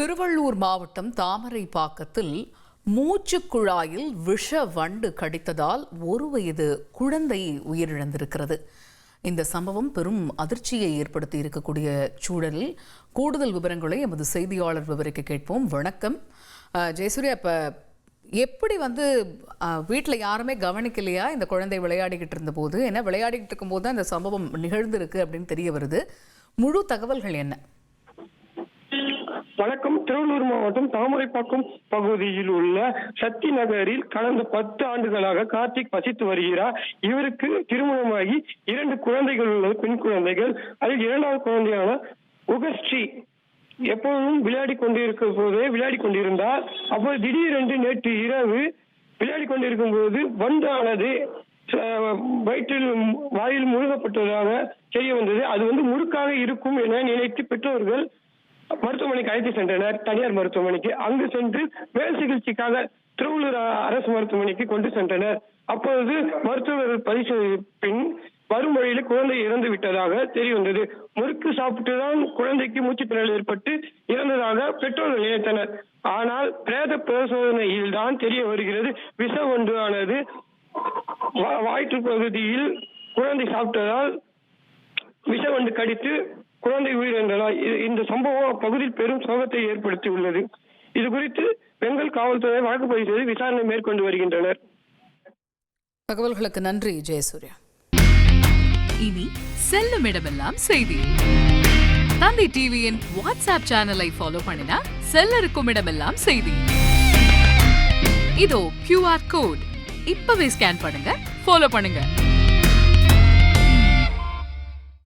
திருவள்ளூர் மாவட்டம் தாமரைப்பாக்கத்தில் மூச்சுக்குழாயில் விஷ வண்டு கடித்ததால் 1 வயது குழந்தை உயிரிழந்திருக்கிறது. இந்த சம்பவம் பெரும் அதிர்ச்சியை ஏற்படுத்தி இருக்கக்கூடிய சூழலில் கூடுதல் விவரங்களை எமது செய்தியாளர் விவரிக்க கேட்போம். வணக்கம் ஜெயசூர்யா. இப்ப எப்படி வீட்டில் யாருமே கவனிக்கலையா இந்த குழந்தை விளையாடிக்கிட்டு இருந்த போது? ஏன்னா விளையாடிக்கிட்டு இருக்கும் போது தான் இந்த சம்பவம் நிகழ்ந்திருக்கு அப்படின்னு தெரிய வருது. முழு தகவல்கள் என்ன? வணக்கம். திருவள்ளூர் மாவட்டம் தாமரைப்பாக்கம் பகுதியில் உள்ள சக்தி நகரில் கடந்த 10 ஆண்டுகளாக கார்த்திக் வசித்து வருகிறார். இவருக்கு திருமணமாகி 2 குழந்தைகள் உள்ளது, பெண் குழந்தைகள். அதில் 2வது குழந்தையான உகஸ்ரீ எப்பொழுதும் விளையாடி கொண்டிருந்தார். அப்போது திடீரென்று நேற்று இரவு விளையாடி கொண்டிருக்கும் போது வண்டானது வயிற்றில் வாயில் முழுகப்பட்டதாக தெரிய வந்தது. அது முழுக்காக இருக்கும் என நினைத்து பெற்றோர்கள் மருத்துவமனைக்கு அழைத்து சென்றனர், தனியார் மருத்துவமனைக்கு. அங்கு சென்று மேல் சிகிச்சைக்காக திருவள்ளூர் அரசு மருத்துவமனைக்கு கொண்டு சென்றனர். அப்பொழுது மருத்துவர்கள் பரிசோதனை பின் வரும் வழியில் குழந்தை இறந்து விட்டதாக தெரிய வந்தது. முறுக்கு சாப்பிட்டுதான் குழந்தைக்கு மூச்சுத்திணறல் ஏற்பட்டு இறந்ததாக பெற்றோர்கள் நினைத்தனர். ஆனால் பிரேத பரிசோதனையில் தான் தெரிய வருகிறது, விஷ ஒன்று ஆனது வயிற்று பகுதியில் குழந்தை சாப்பிட்டதால் விஷ ஒன்று கடித்து குழந்தை உயிரிழந்ததால் இந்த சம்பவம் அப்பகுதியில் பெரும் சோகத்தை ஏற்படுத்தி உள்ளது. இது குறித்து பெண்கள் காவல்துறை வழக்கு பதிவு செய்து விசாரணை மேற்கொண்டு வருகின்றனர். தகவல்களுக்கு நன்றி ஜெயசூர்யா. இனி செல்லும் இடமெல்லாம் செய்தி. தந்தி டிவியின் வாட்ஸ்அப் சேனலை ஃபாலோ பண்ணினா செல்ல இருக்கும் இடமெல்லாம் செய்தி. இதோ QR கோட் இப்பவே ஸ்கேன் பண்ணுங்க, ஃபாலோ பண்ணுங்க.